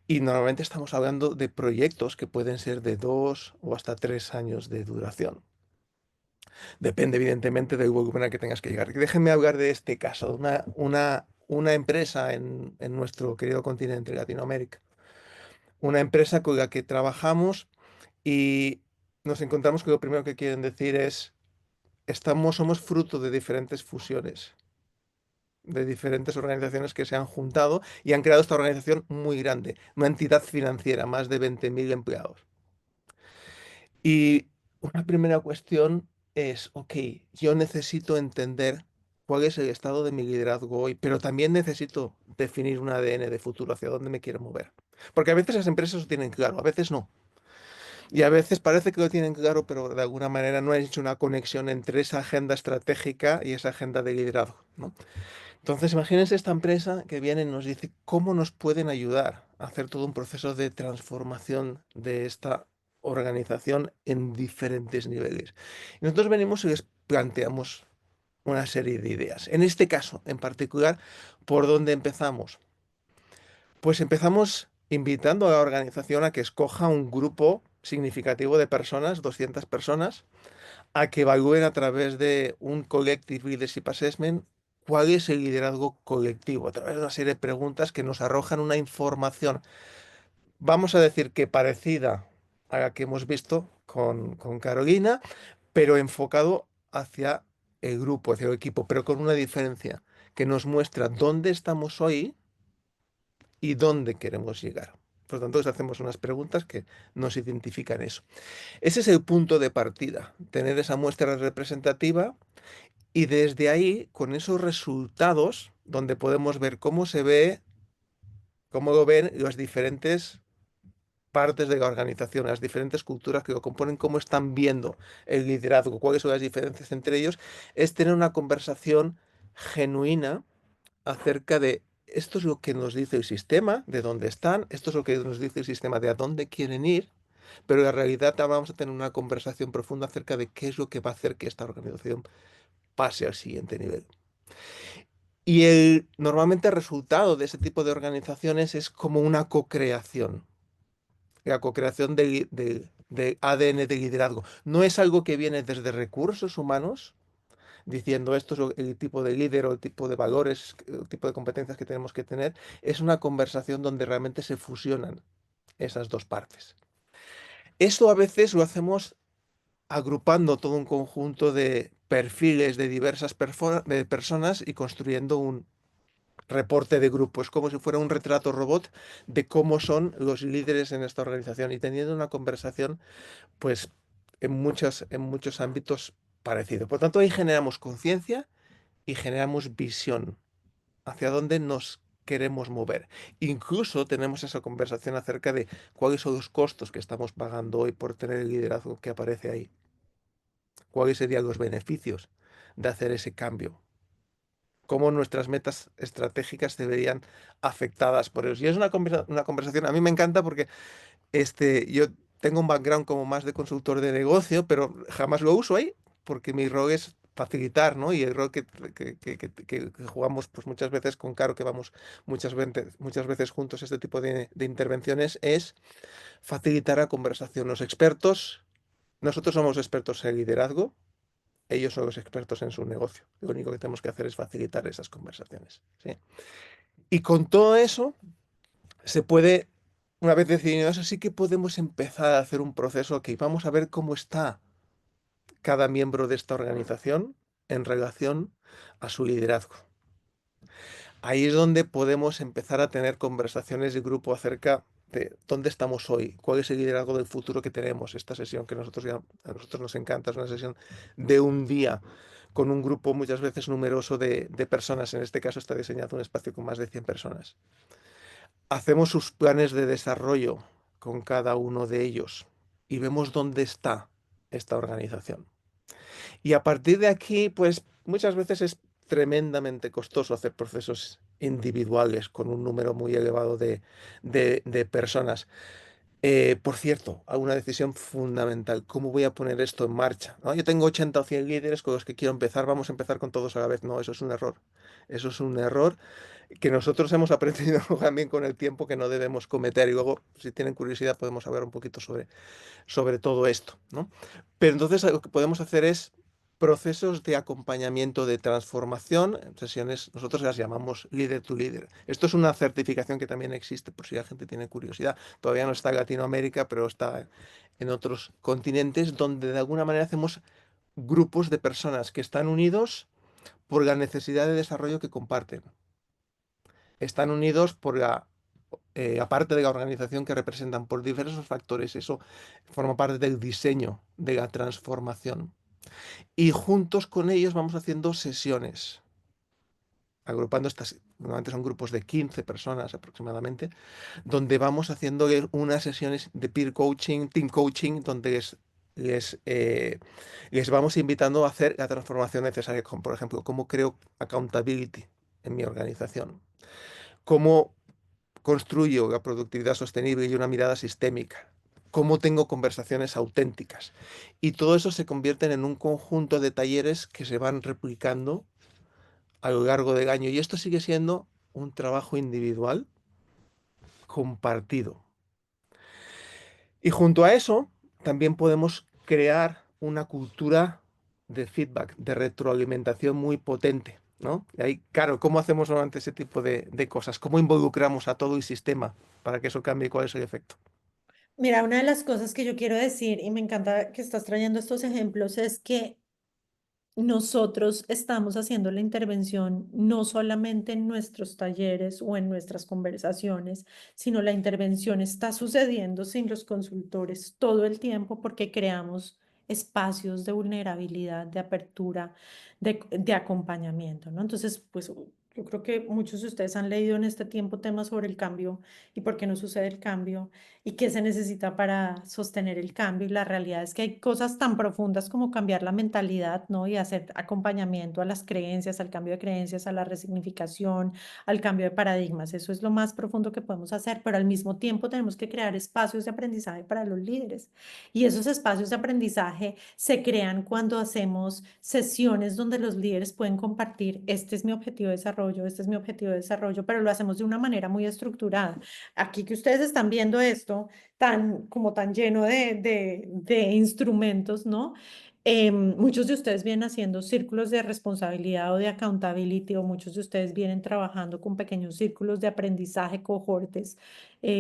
y normalmente estamos hablando de proyectos que pueden ser de 2 o hasta 3 años de duración. Depende, evidentemente, del volumen al que tengas que llegar. Déjenme hablar de este caso, una empresa en nuestro querido continente, Latinoamérica. Una empresa con la que trabajamos y nos encontramos que lo primero que quieren decir es, somos fruto de diferentes fusiones, de diferentes organizaciones que se han juntado y han creado esta organización muy grande, una entidad financiera, más de 20.000 empleados. Y una primera cuestión es, ok, yo necesito entender cuál es el estado de mi liderazgo hoy, pero también necesito definir un ADN de futuro, hacia dónde me quiero mover. Porque a veces las empresas lo tienen claro, a veces no. Y a veces parece que lo tienen claro, pero de alguna manera no hay hecho una conexión entre esa agenda estratégica y esa agenda de liderazgo, ¿no? Entonces, imagínense esta empresa que viene y nos dice cómo nos pueden ayudar a hacer todo un proceso de transformación de esta organización en diferentes niveles. Y nosotros venimos y les planteamos una serie de ideas. En este caso, en particular, ¿por dónde empezamos? Pues empezamos invitando a la organización a que escoja un grupo significativo de personas, 200 personas, a que evalúen a través de un Collective Leadership Assessment cuál es el liderazgo colectivo, a través de una serie de preguntas que nos arrojan una información, vamos a decir que parecida a la que hemos visto con Carolina, pero enfocado hacia el grupo, hacia el equipo, pero con una diferencia que nos muestra dónde estamos hoy y dónde queremos llegar. Por lo tanto, les hacemos unas preguntas que nos identifican eso. Ese es el punto de partida, tener esa muestra representativa, y desde ahí, con esos resultados, donde podemos ver cómo se ve, cómo lo ven las diferentes partes de la organización, las diferentes culturas que lo componen, cómo están viendo el liderazgo, cuáles son las diferencias entre ellos, es tener una conversación genuina acerca de esto es lo que nos dice el sistema, de dónde están, esto es lo que nos dice el sistema, de a dónde quieren ir, pero en realidad vamos a tener una conversación profunda acerca de qué es lo que va a hacer que esta organización pase al siguiente nivel. Y normalmente el resultado de ese tipo de organizaciones es como una co-creación, la co-creación de ADN de liderazgo. No es algo que viene desde recursos humanos, diciendo esto es el tipo de líder o el tipo de valores, el tipo de competencias que tenemos que tener. Es una conversación donde realmente se fusionan esas dos partes. Esto a veces lo hacemos agrupando todo un conjunto de perfiles de diversas de personas y construyendo un reporte de grupo. Es como si fuera un retrato robot de cómo son los líderes en esta organización y teniendo una conversación, pues, en muchos ámbitos parecidos. Por tanto, ahí generamos conciencia y generamos visión hacia dónde nos queremos mover. Incluso tenemos esa conversación acerca de cuáles son los costos que estamos pagando hoy por tener el liderazgo que aparece ahí. ¿Cuáles serían los beneficios de hacer ese cambio? ¿Cómo nuestras metas estratégicas se verían afectadas por eso? Y es una conversación, a mí me encanta porque yo tengo un background como más de consultor de negocio, pero jamás lo uso ahí porque mi rol es facilitar, ¿no? Y el rol que jugamos pues muchas veces con Caro, que vamos muchas veces juntos a este tipo de intervenciones, es facilitar la conversación. Los expertos, nosotros somos expertos en liderazgo, ellos son los expertos en su negocio. Lo único que tenemos que hacer es facilitar esas conversaciones, ¿sí? Y con todo eso, se puede, una vez decidido eso, sí que podemos empezar a hacer un proceso que vamos a ver cómo está cada miembro de esta organización en relación a su liderazgo. Ahí es donde podemos empezar a tener conversaciones de grupo acerca de dónde estamos hoy, cuál es el liderazgo del futuro que tenemos. Esta sesión que a nosotros nos encanta, es una sesión de un día con un grupo muchas veces numeroso de personas. En este caso está diseñado un espacio con más de 100 personas. Hacemos sus planes de desarrollo con cada uno de ellos y vemos dónde está esta organización. Y a partir de aquí, pues muchas veces es tremendamente costoso hacer procesos individuales con un número muy elevado de personas. Por cierto, una decisión fundamental, ¿cómo voy a poner esto en marcha? ¿No? Yo tengo 80 o 100 líderes con los que quiero empezar, vamos a empezar con todos a la vez. No, eso es un error. Eso es un error que nosotros hemos aprendido también con el tiempo que no debemos cometer. Y luego, si tienen curiosidad, podemos hablar un poquito sobre todo esto, ¿no? Pero entonces lo que podemos hacer es procesos de acompañamiento de transformación, sesiones, nosotros las llamamos Leader to Leader. Esto es una certificación que también existe, por si la gente tiene curiosidad. Todavía no está en Latinoamérica, pero está en otros continentes, donde de alguna manera hacemos grupos de personas que están unidos por la necesidad de desarrollo que comparten. Están unidos por aparte de la organización que representan por diversos factores. Eso forma parte del diseño de la transformación. Y juntos con ellos vamos haciendo sesiones, agrupando normalmente son grupos de 15 personas aproximadamente, donde vamos haciendo unas sesiones de peer coaching, team coaching, donde les vamos invitando a hacer la transformación necesaria, como por ejemplo, cómo creo accountability en mi organización, cómo construyo la productividad sostenible y una mirada sistémica, cómo tengo conversaciones auténticas. Y todo eso se convierte en un conjunto de talleres que se van replicando a lo largo del año. Y esto sigue siendo un trabajo individual compartido. Y junto a eso, también podemos crear una cultura de feedback, de retroalimentación muy potente, ¿no? Y ahí, claro, ¿cómo hacemos normalmente ese tipo de cosas? ¿Cómo involucramos a todo el sistema para que eso cambie y cuál es el efecto? Mira, una de las cosas que yo quiero decir, y me encanta que estás trayendo estos ejemplos, es que nosotros estamos haciendo la intervención no solamente en nuestros talleres o en nuestras conversaciones, sino la intervención está sucediendo sin los consultores todo el tiempo porque creamos espacios de vulnerabilidad, de apertura, de acompañamiento, ¿no? Entonces, pues yo creo que muchos de ustedes han leído en este tiempo temas sobre el cambio y por qué no sucede el cambio y qué se necesita para sostener el cambio. Y la realidad es que hay cosas tan profundas como cambiar la mentalidad, ¿no? Y hacer acompañamiento a las creencias, al cambio de creencias, a la resignificación, al cambio de paradigmas. Eso es lo más profundo que podemos hacer, pero al mismo tiempo tenemos que crear espacios de aprendizaje para los líderes. Y esos espacios de aprendizaje se crean cuando hacemos sesiones donde los líderes pueden compartir, este es mi objetivo de desarrollo, este es mi objetivo de desarrollo, pero lo hacemos de una manera muy estructurada. Aquí que ustedes están viendo esto como tan lleno de instrumentos, ¿no? Muchos de ustedes vienen haciendo círculos de responsabilidad o de accountability, o muchos de ustedes vienen trabajando con pequeños círculos de aprendizaje, cohortes,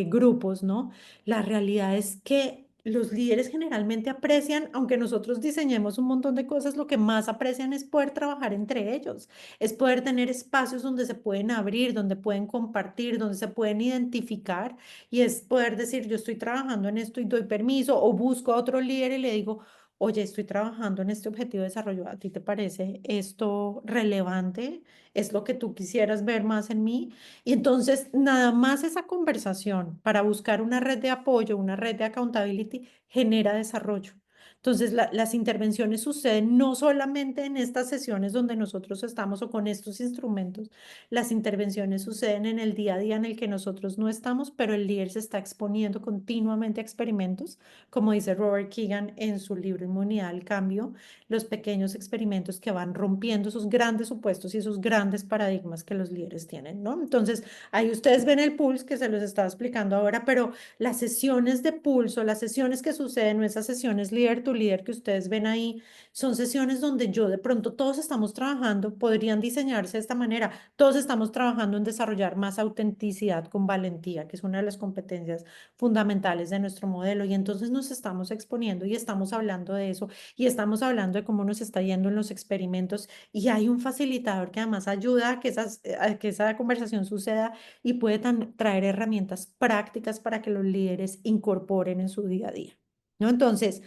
grupos, ¿no? La realidad es que los líderes generalmente aprecian, aunque nosotros diseñemos un montón de cosas, lo que más aprecian es poder trabajar entre ellos, es poder tener espacios donde se pueden abrir, donde pueden compartir, donde se pueden identificar y es poder decir, yo estoy trabajando en esto y doy permiso o busco a otro líder y le digo, oye, estoy trabajando en este objetivo de desarrollo, ¿a ti te parece esto relevante? ¿Es lo que tú quisieras ver más en mí? Y entonces, nada más esa conversación para buscar una red de apoyo, una red de accountability, genera desarrollo. Entonces, las intervenciones suceden no solamente en estas sesiones donde nosotros estamos o con estos instrumentos, las intervenciones suceden en el día a día en el que nosotros no estamos, pero el líder se está exponiendo continuamente a experimentos, como dice Robert Keegan en su libro Inmunidad al Cambio, los pequeños experimentos que van rompiendo esos grandes supuestos y esos grandes paradigmas que los líderes tienen, ¿no? Entonces, ahí ustedes ven el pulse que se los estaba explicando ahora, pero las sesiones de pulso, las sesiones que suceden, o esas sesiones líder to líder que ustedes ven ahí, son sesiones donde yo de pronto todos estamos trabajando, podrían diseñarse de esta manera, todos estamos trabajando en desarrollar más autenticidad con valentía, que es una de las competencias fundamentales de nuestro modelo, y entonces nos estamos exponiendo y estamos hablando de eso y estamos hablando de cómo nos está yendo en los experimentos y hay un facilitador que además ayuda a que esa conversación suceda y puede traer herramientas prácticas para que los líderes incorporen en su día a día, ¿no? Entonces,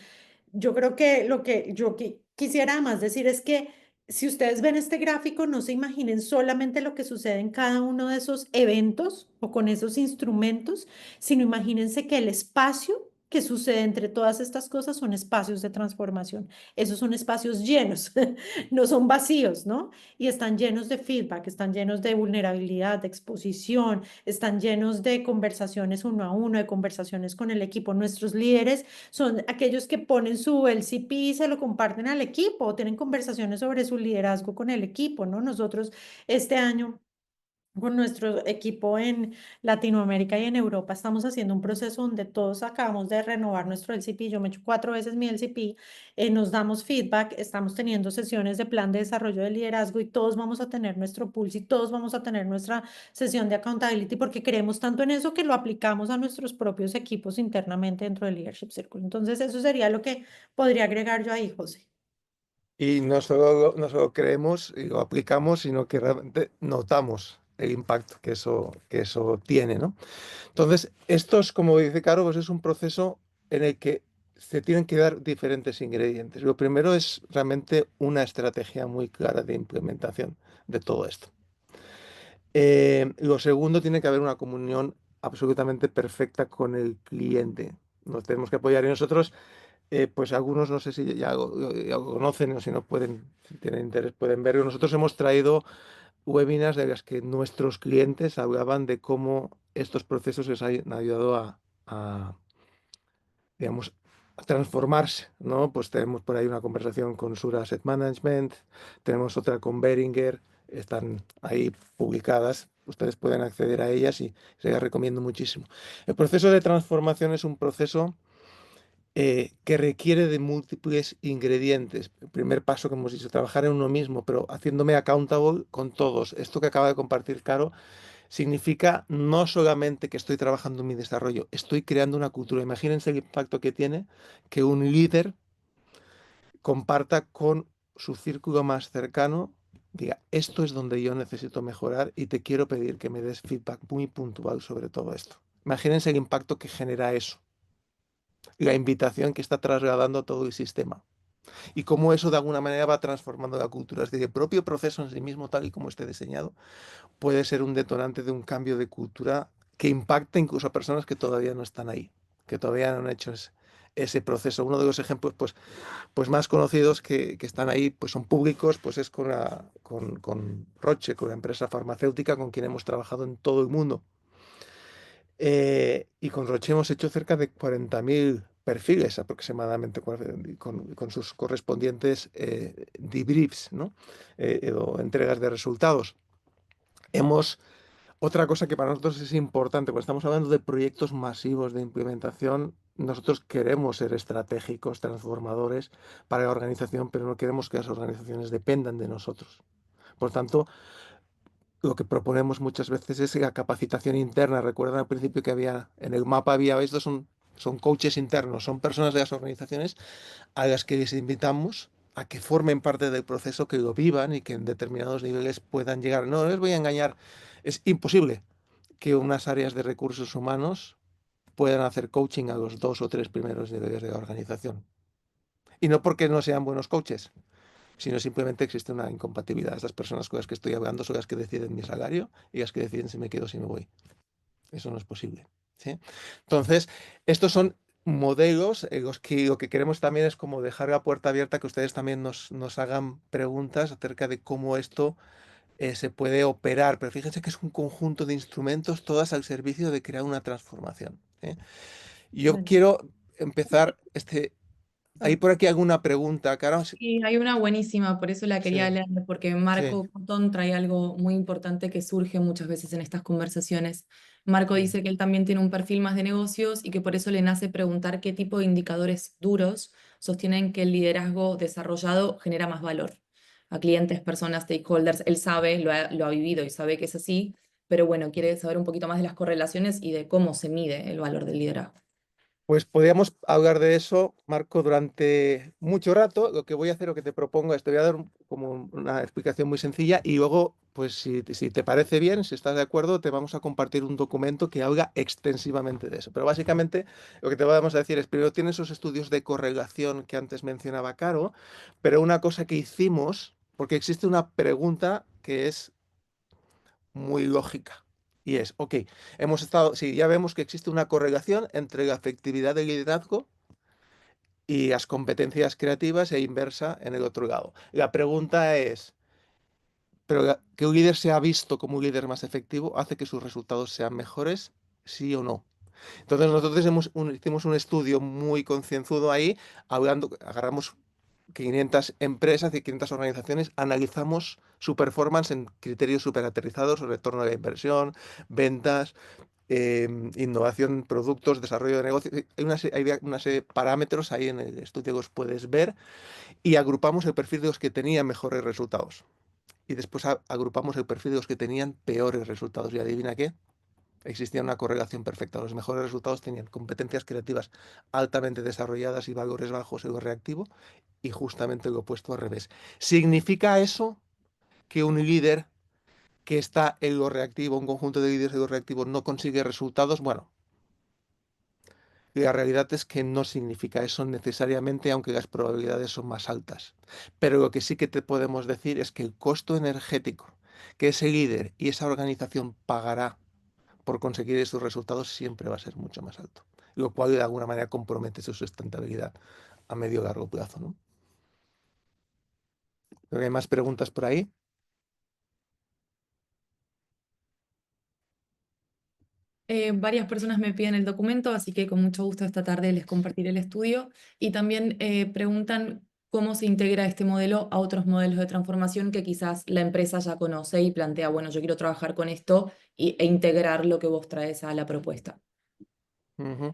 yo creo que lo que yo quisiera además decir es que si ustedes ven este gráfico, no se imaginen solamente lo que sucede en cada uno de esos eventos o con esos instrumentos, sino imagínense que el espacio que sucede entre todas estas cosas son espacios de transformación. Esos son espacios llenos, no son vacíos, ¿no? Y están llenos de feedback, están llenos de vulnerabilidad, de exposición, están llenos de conversaciones uno a uno, de conversaciones con el equipo. Nuestros líderes son aquellos que ponen su LCP y se lo comparten al equipo, o tienen conversaciones sobre su liderazgo con el equipo, ¿no? Nosotros este año con nuestro equipo en Latinoamérica y en Europa estamos haciendo un proceso donde todos acabamos de renovar nuestro LCP. Yo me he hecho 4 veces mi LCP, nos damos feedback, estamos teniendo sesiones de plan de desarrollo de liderazgo y todos vamos a tener nuestro pulse y todos vamos a tener nuestra sesión de accountability porque creemos tanto en eso que lo aplicamos a nuestros propios equipos internamente dentro del Leadership Circle. Entonces, eso sería lo que podría agregar yo ahí, José. Y no solo creemos y lo aplicamos, sino que realmente notamos el impacto que eso tiene, ¿no? Entonces, esto es, como dice Caro, pues es un proceso en el que se tienen que dar diferentes ingredientes. Lo primero es realmente una estrategia muy clara de implementación de todo esto. Lo segundo, tiene que haber una comunión absolutamente perfecta con el cliente. Nos tenemos que apoyar y nosotros, pues algunos no sé si ya lo conocen o si no pueden, si tienen interés pueden verlo. Nosotros hemos traído webinars de las que nuestros clientes hablaban de cómo estos procesos les han ayudado a, digamos, a transformarse, ¿no? Pues tenemos por ahí una conversación con Sura Asset Management, tenemos otra con Behringer, están ahí publicadas, ustedes pueden acceder a ellas y se las recomiendo muchísimo. El proceso de transformación es un proceso que requiere de múltiples ingredientes. El primer paso que hemos dicho, trabajar en uno mismo, pero haciéndome accountable con todos. Esto que acaba de compartir Caro significa no solamente que estoy trabajando en mi desarrollo, estoy creando una cultura. Imagínense el impacto que tiene que un líder comparta con su círculo más cercano, diga, esto es donde yo necesito mejorar y te quiero pedir que me des feedback muy puntual sobre todo esto. Imagínense el impacto que genera eso, la invitación que está trasladando a todo el sistema y cómo eso de alguna manera va transformando la cultura. Es decir, el propio proceso en sí mismo, tal y como esté diseñado, puede ser un detonante de un cambio de cultura que impacte incluso a personas que todavía no están ahí, que todavía no han hecho ese proceso. Uno de los ejemplos pues más conocidos que están ahí, pues son públicos, pues es con Roche, con la empresa farmacéutica con quien hemos trabajado en todo el mundo. Y con Roche hemos hecho cerca de 40.000 perfiles aproximadamente con sus correspondientes debriefs, ¿no? O entregas de resultados. Otra cosa que para nosotros es importante, cuando estamos hablando de proyectos masivos de implementación, nosotros queremos ser estratégicos, transformadores para la organización, pero no queremos que las organizaciones dependan de nosotros. Por tanto, lo que proponemos muchas veces es la capacitación interna. Recuerdan al principio que había en el mapa había, estos son son coaches internos, son personas de las organizaciones a las que les invitamos a que formen parte del proceso, que lo vivan y que en determinados niveles puedan llegar. No les voy a engañar, es imposible que unas áreas de recursos humanos puedan hacer coaching a los 2 o 3 primeros niveles de la organización. Y no porque no sean buenos coaches, sino simplemente existe una incompatibilidad. Estas personas con las que estoy hablando son las que deciden mi salario y las que deciden si me quedo o si me voy. Eso no es posible. ¿Sí? Entonces, estos son modelos en los que lo que queremos también es como dejar la puerta abierta, que ustedes también nos hagan preguntas acerca de cómo esto se puede operar. Pero fíjense que es un conjunto de instrumentos, todas al servicio de crear una transformación. ¿Eh? Yo Bueno, quiero empezar ¿Hay por aquí alguna pregunta, Caro? Sí, Sí, hay una buenísima, por eso la quería sí, leer, porque sí. Marco Cotón trae algo muy importante que surge muchas veces en estas conversaciones. Marco Mm. dice que él también tiene un perfil más de negocios y que por eso le nace preguntar qué tipo de indicadores duros sostienen que el liderazgo desarrollado genera más valor a clientes, personas, stakeholders. Él sabe, lo ha vivido y sabe que es así, pero bueno, quiere saber un poquito más de las correlaciones y de cómo se mide el valor del liderazgo. Pues podríamos hablar de eso, Marco, durante mucho rato. Lo que voy a hacer, lo que te propongo es, te voy a dar como una explicación muy sencilla y luego, pues si te parece bien, si estás de acuerdo, te vamos a compartir un documento que habla extensivamente de eso. Pero básicamente lo que te vamos a decir es, primero tienes esos estudios de correlación que antes mencionaba Caro, pero una cosa que hicimos, porque existe una pregunta que es muy lógica. Y es, ok, sí, ya vemos que existe una correlación entre la efectividad del liderazgo y las competencias creativas e inversa en el otro lado. La pregunta es, ¿pero que un líder sea visto como un líder más efectivo hace que sus resultados sean mejores? ¿Sí o no? Entonces nosotros hicimos un estudio muy concienzudo ahí, agarramos 500 empresas y 500 organizaciones, analizamos su performance en criterios súper aterrizados, retorno de la inversión, ventas, innovación, productos, desarrollo de negocios. Hay una serie de parámetros ahí en el estudio que os puedes ver y agrupamos el perfil de los que tenían mejores resultados. Y después agrupamos el perfil de los que tenían peores resultados. Y adivina qué, existía una correlación perfecta. Los mejores resultados tenían competencias creativas altamente desarrolladas y valores bajos en lo reactivo, y justamente lo opuesto al revés. ¿Significa eso que un líder que está en lo reactivo, un conjunto de líderes en lo reactivo, no consigue resultados? Bueno, la realidad es que no significa eso necesariamente, aunque las probabilidades son más altas. Pero lo que sí que te podemos decir es que el costo energético que ese líder y esa organización pagará por conseguir esos resultados siempre va a ser mucho más alto, lo cual de alguna manera compromete su sustentabilidad a medio y largo plazo, ¿no? Creo que hay más preguntas por ahí. Varias personas me piden el documento, así que con mucho gusto esta tarde les compartiré el estudio. Y también preguntan cómo se integra este modelo a otros modelos de transformación que quizás la empresa ya conoce y plantea, bueno, yo quiero trabajar con esto e integrar lo que vos traes a la propuesta. Ujú.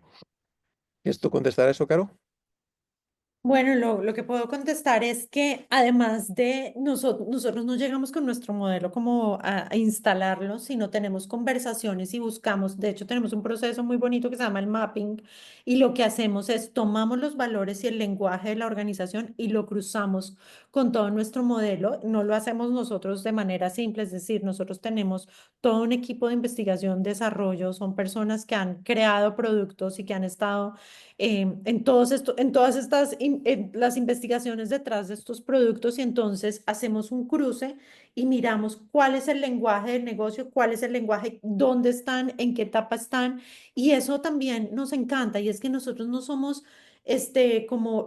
¿Quieres tú contestar eso, Caro? Bueno, lo que puedo contestar es que además de nosotros no llegamos con nuestro modelo como a instalarlo, sino tenemos conversaciones y buscamos, de hecho tenemos un proceso muy bonito que se llama el mapping y lo que hacemos es tomamos los valores y el lenguaje de la organización y lo cruzamos con todo nuestro modelo. No lo hacemos nosotros de manera simple, es decir, nosotros tenemos todo un equipo de investigación, desarrollo, son personas que han creado productos y que han estado en todas estas en las investigaciones detrás de estos productos y entonces hacemos un cruce y miramos cuál es el lenguaje del negocio, cuál es el lenguaje, dónde están, en qué etapa están y eso también nos encanta y es que nosotros no somos como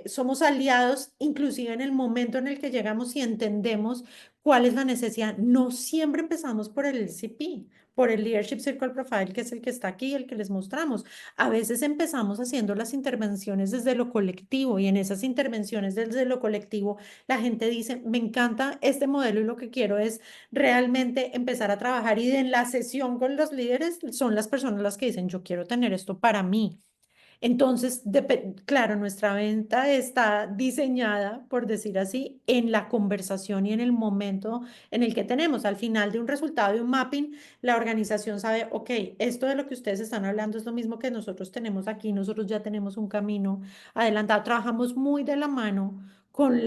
somos aliados inclusive en el momento en el que llegamos y entendemos cuál es la necesidad. No siempre empezamos por el LCP, por el Leadership Circle Profile, que es el que está aquí, el que les mostramos. A veces empezamos haciendo las intervenciones desde lo colectivo y en esas intervenciones desde lo colectivo la gente dice, me encanta este modelo y lo que quiero es realmente empezar a trabajar y en la sesión con los líderes son las personas las que dicen, yo quiero tener esto para mí. Entonces, claro, nuestra venta está diseñada, por decir así, en la conversación y en el momento en el que tenemos. Al final de un resultado de un mapping, la organización sabe, ok, esto de lo que ustedes están hablando es lo mismo que nosotros tenemos aquí, nosotros ya tenemos un camino adelantado. Trabajamos muy de la mano con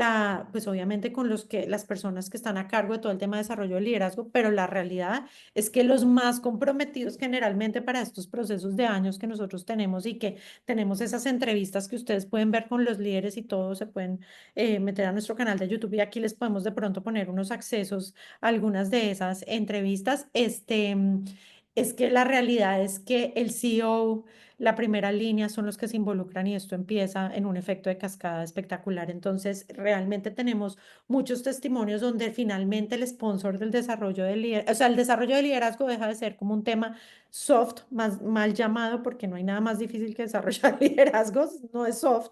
pues obviamente con las personas que están a cargo de todo el tema de desarrollo de liderazgo, pero la realidad es que los más comprometidos generalmente para estos procesos de años que nosotros tenemos y que tenemos esas entrevistas que ustedes pueden ver con los líderes y todos se pueden meter a nuestro canal de YouTube y aquí les podemos de pronto poner unos accesos a algunas de esas entrevistas. Es que la realidad es que el CEO, la primera línea son los que se involucran y esto empieza en un efecto de cascada espectacular. Entonces, realmente tenemos muchos testimonios donde finalmente el sponsor del desarrollo de liderazgo, o sea, el desarrollo de liderazgo deja de ser como un tema soft, más mal llamado, porque no hay nada más difícil que desarrollar liderazgos, no es soft.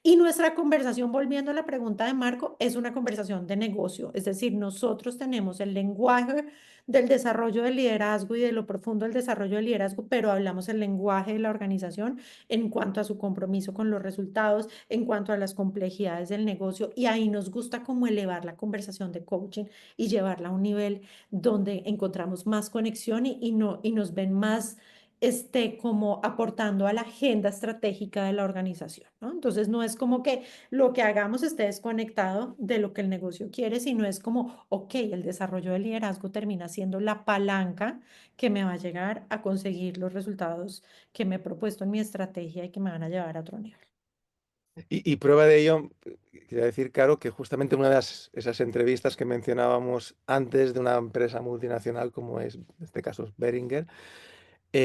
Y nuestra conversación, volviendo a la pregunta de Marco, es una conversación de negocio, es decir, nosotros tenemos el lenguaje del desarrollo del liderazgo y de lo profundo del desarrollo del liderazgo, pero hablamos el lenguaje de la organización en cuanto a su compromiso con los resultados, en cuanto a las complejidades del negocio, y ahí nos gusta como elevar la conversación de coaching y llevarla a un nivel donde encontramos más conexión y nos ven más como aportando a la agenda estratégica de la organización, ¿no? Entonces no es como que lo que hagamos esté desconectado de lo que el negocio quiere, sino es como, ok, el desarrollo del liderazgo termina siendo la palanca que me va a llegar a conseguir los resultados que me he propuesto en mi estrategia y que me van a llevar a otro nivel. Y prueba de ello, quiero decir, Caro, que justamente una de esas entrevistas que mencionábamos antes de una empresa multinacional como es, en este caso, es Behringer,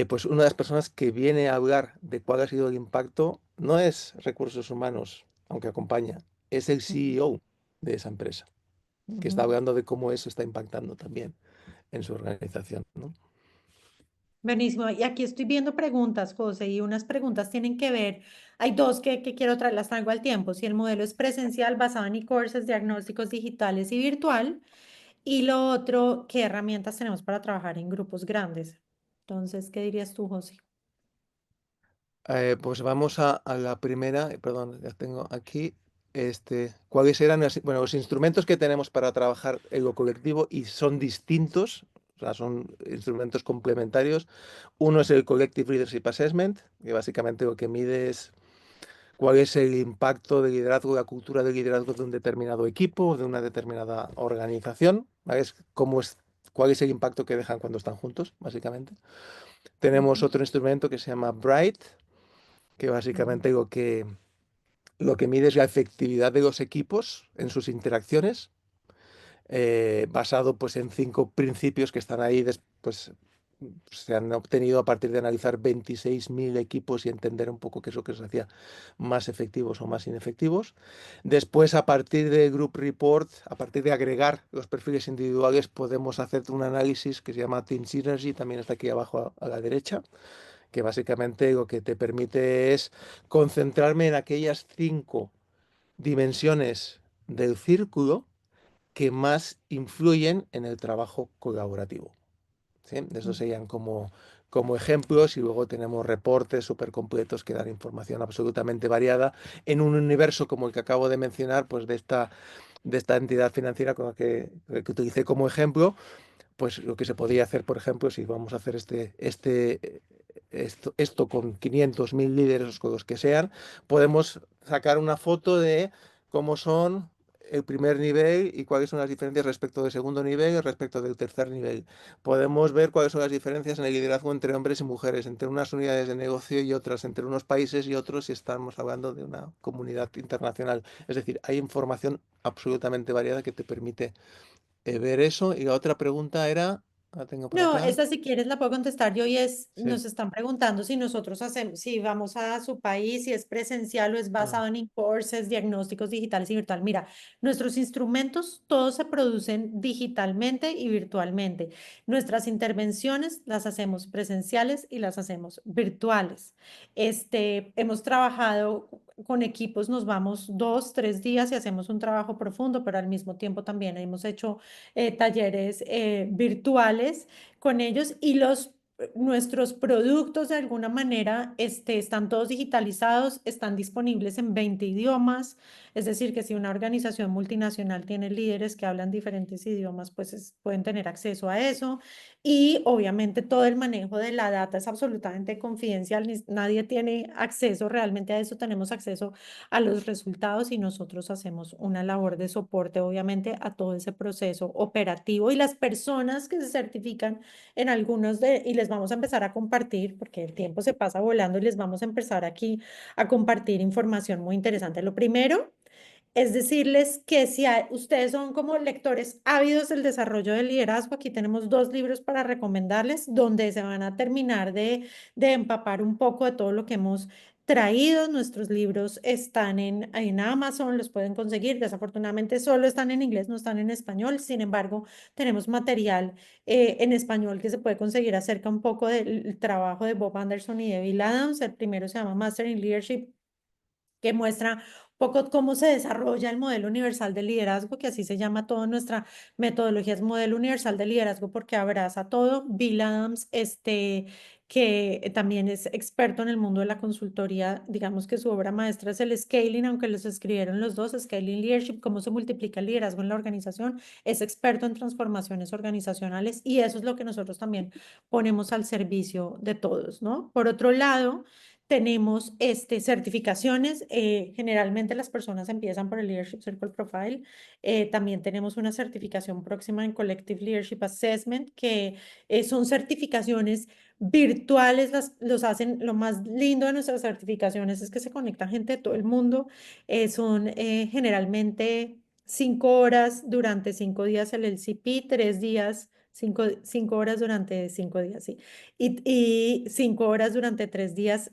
pues una de las personas que viene a hablar de cuál ha sido el impacto no es recursos humanos, aunque acompaña, es el CEO de esa empresa, que está Ujú. hablando de cómo eso está impactando también en su organización, ¿no? Buenísimo. Y aquí estoy viendo preguntas, José, y unas preguntas tienen que ver, hay dos que quiero traer, las traigo al tiempo. Si el modelo es presencial basado en e-courses, diagnósticos digitales y virtual, y lo otro, ¿qué herramientas tenemos para trabajar en grupos grandes? Entonces, ¿qué dirías tú, José? Pues vamos a la primera, perdón, ya tengo aquí, ¿cuáles eran bueno, los instrumentos que tenemos para trabajar en lo colectivo y son distintos, o sea, son instrumentos complementarios? Uno es el Collective Leadership Assessment, que básicamente lo que mide es cuál es el impacto de liderazgo, la cultura de liderazgo de un determinado equipo, de una determinada organización, ¿vale? Cuál es el impacto que dejan cuando están juntos, básicamente. Tenemos Ujú, otro instrumento que se llama Bright, que ujú, básicamente lo que mide es la efectividad de los equipos en sus interacciones, basado pues en 5 principios que están ahí, pues se han obtenido a partir de analizar 26.000 equipos y entender un poco qué es lo que los hacía más efectivos o más inefectivos. Después, a partir de Group Report, a partir de agregar los perfiles individuales, podemos hacer un análisis que se llama Team Synergy, también está aquí abajo a la derecha, que básicamente lo que te permite es concentrarme en aquellas 5 dimensiones del círculo que más influyen en el trabajo colaborativo. ¿Sí? De eso ujú. serían como ejemplos, y luego tenemos reportes súper completos que dan información absolutamente variada en un universo como el que acabo de mencionar, pues de esta entidad financiera con la que utilicé como ejemplo. Pues lo que se podría hacer, por ejemplo, si vamos a hacer esto con 500, 1000 líderes, con los que sean, podemos sacar una foto de cómo son el primer nivel y cuáles son las diferencias respecto del segundo nivel y respecto del tercer nivel. Podemos ver cuáles son las diferencias en el liderazgo entre hombres y mujeres, entre unas unidades de negocio y otras, entre unos países y otros, si estamos hablando de una comunidad internacional. Es decir, hay información absolutamente variada que te permite ver eso. Y la otra pregunta era, la tengo por No, acá. esa si quieres la puedo contestar yo y Sí. nos están preguntando si nosotros hacemos, si vamos a su país, si es presencial o es Ah, basado en e-courses, diagnósticos digitales y virtual. Mira, nuestros instrumentos todos se producen digitalmente y virtualmente. Nuestras intervenciones las hacemos presenciales y las hacemos virtuales. Hemos trabajado con equipos, nos vamos 2, 3 días y hacemos un trabajo profundo, pero al mismo tiempo también hemos hecho talleres virtuales con ellos y nuestros productos de alguna manera están todos digitalizados, están disponibles en 20 idiomas, es decir, que si una organización multinacional tiene líderes que hablan diferentes idiomas, pues pueden tener acceso a eso. Y obviamente todo el manejo de la data es absolutamente confidencial, nadie tiene acceso realmente a eso, tenemos acceso a los resultados y nosotros hacemos una labor de soporte, obviamente, a todo ese proceso operativo y las personas que se certifican en algunos y les vamos a empezar a compartir, porque el tiempo se pasa volando y les vamos a empezar aquí a compartir información muy interesante. Lo primero es decirles que si ustedes son como lectores ávidos del desarrollo del liderazgo, aquí tenemos 2 libros para recomendarles, donde se van a terminar de empapar un poco de todo lo que hemos traído. Nuestros libros están en Amazon, los pueden conseguir. Desafortunadamente solo están en inglés, no están en español. Sin embargo, tenemos material en español que se puede conseguir acerca un poco del trabajo de Bob Anderson y de Bill Adams. El primero se llama Master in Leadership, que muestra un poco cómo se desarrolla el modelo universal de liderazgo, que así se llama toda nuestra metodología, es modelo universal de liderazgo porque abraza todo. Bill Adams, que también es experto en el mundo de la consultoría, digamos que su obra maestra es el Scaling, aunque los escribieron los dos, Scaling Leadership, cómo se multiplica el liderazgo en la organización, es experto en transformaciones organizacionales y eso es lo que nosotros también ponemos al servicio de todos, ¿no? Por otro lado, tenemos certificaciones. Generalmente las personas empiezan por el Leadership Circle Profile. También tenemos una certificación próxima en Collective Leadership Assessment, que son certificaciones virtuales. Los hacen, lo más lindo de nuestras certificaciones es que se conecta gente de todo el mundo. Son generalmente 5 horas durante 5 días el LCP, 3 días. 5 horas durante 5 días, sí, y 5 horas durante 3 días.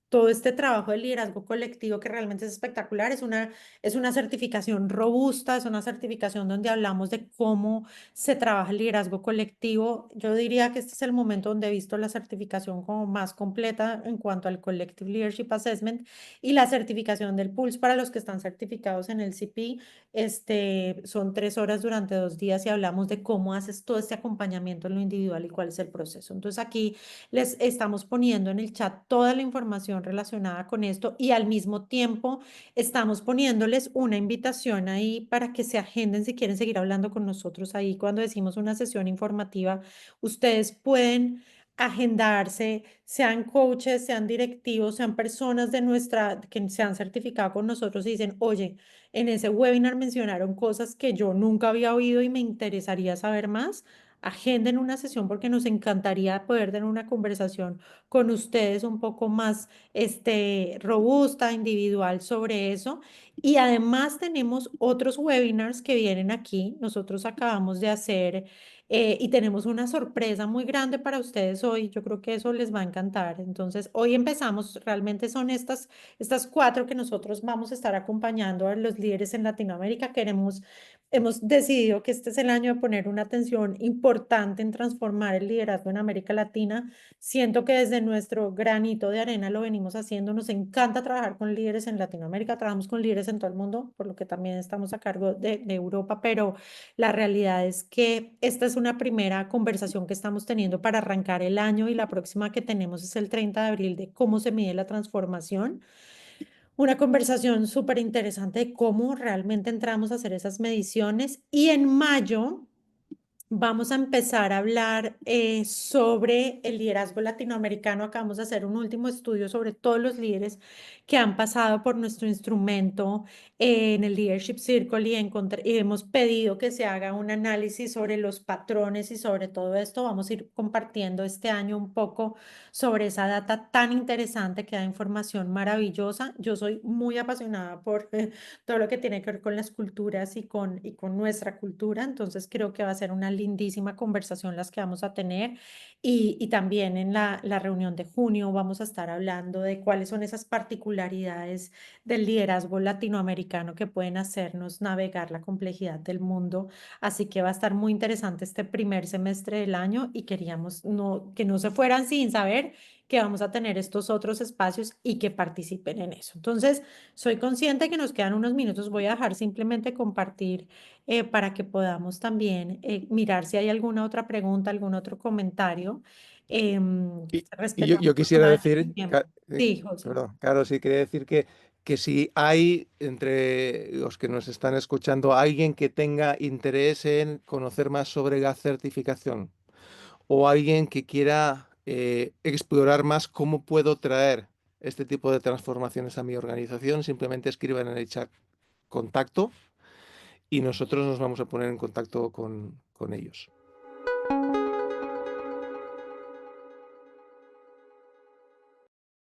Todo este trabajo de liderazgo colectivo que realmente es espectacular, es una certificación robusta, es una certificación donde hablamos de cómo se trabaja el liderazgo colectivo. Yo diría que este es el momento donde he visto la certificación como más completa en cuanto al Collective Leadership Assessment y la certificación del Pulse para los que están certificados en el CP. Son 3 horas durante 2 días y hablamos de cómo haces todo este acompañamiento en lo individual y cuál es el proceso. Entonces aquí les estamos poniendo en el chat toda la información relacionada con esto y al mismo tiempo estamos poniéndoles una invitación ahí para que se agenden si quieren seguir hablando con nosotros ahí. Cuando decimos una sesión informativa, ustedes pueden agendarse, sean coaches, sean directivos, sean personas que se han certificado con nosotros y dicen, oye, en ese webinar mencionaron cosas que yo nunca había oído y me interesaría saber más. Agenden una sesión porque nos encantaría poder tener una conversación con ustedes un poco más robusta, individual sobre eso. Y además tenemos otros webinars que vienen aquí. Nosotros acabamos de hacer y tenemos una sorpresa muy grande para ustedes hoy. Yo creo que eso les va a encantar. Entonces, hoy empezamos, realmente son estas 4 que nosotros vamos a estar acompañando a los líderes en Latinoamérica. Hemos decidido que este es el año de poner una atención importante en transformar el liderazgo en América Latina. Siento que desde nuestro granito de arena lo venimos haciendo. Nos encanta trabajar con líderes en Latinoamérica, trabajamos con líderes en todo el mundo, por lo que también estamos a cargo de Europa, pero la realidad es que esta es una primera conversación que estamos teniendo para arrancar el año y la próxima que tenemos es el 30 de abril de cómo se mide la transformación. Una conversación súper interesante de cómo realmente entramos a hacer esas mediciones. Y en mayo vamos a empezar a hablar sobre el liderazgo latinoamericano. Acabamos de hacer un último estudio sobre todos los líderes que han pasado por nuestro instrumento en el Leadership Circle y hemos pedido que se haga un análisis sobre los patrones y sobre todo esto. Vamos a ir compartiendo este año un poco sobre esa data tan interesante que da información maravillosa. Yo soy muy apasionada por todo lo que tiene que ver con las culturas y con nuestra cultura. Entonces creo que va a ser una lindísima conversación las que vamos a tener. Y también en la reunión de junio vamos a estar hablando de cuáles son esas particularidades del liderazgo latinoamericano que pueden hacernos navegar la complejidad del mundo. Así que va a estar muy interesante este primer semestre del año y queríamos que no se fueran sin saber que vamos a tener estos otros espacios y que participen en eso. Entonces, soy consciente que nos quedan unos minutos. Voy a dejar simplemente compartir para que podamos también mirar si hay alguna otra pregunta, algún otro comentario. Y Respetamos yo quisiera afortunadamente decir, el tiempo. Sí, José. perdón, claro, sí quería decir que si hay entre los que nos están escuchando alguien que tenga interés en conocer más sobre la certificación o alguien que quiera explorar más cómo puedo traer este tipo de transformaciones a mi organización, simplemente escriban en el chat contacto y nosotros nos vamos a poner en contacto con ellos.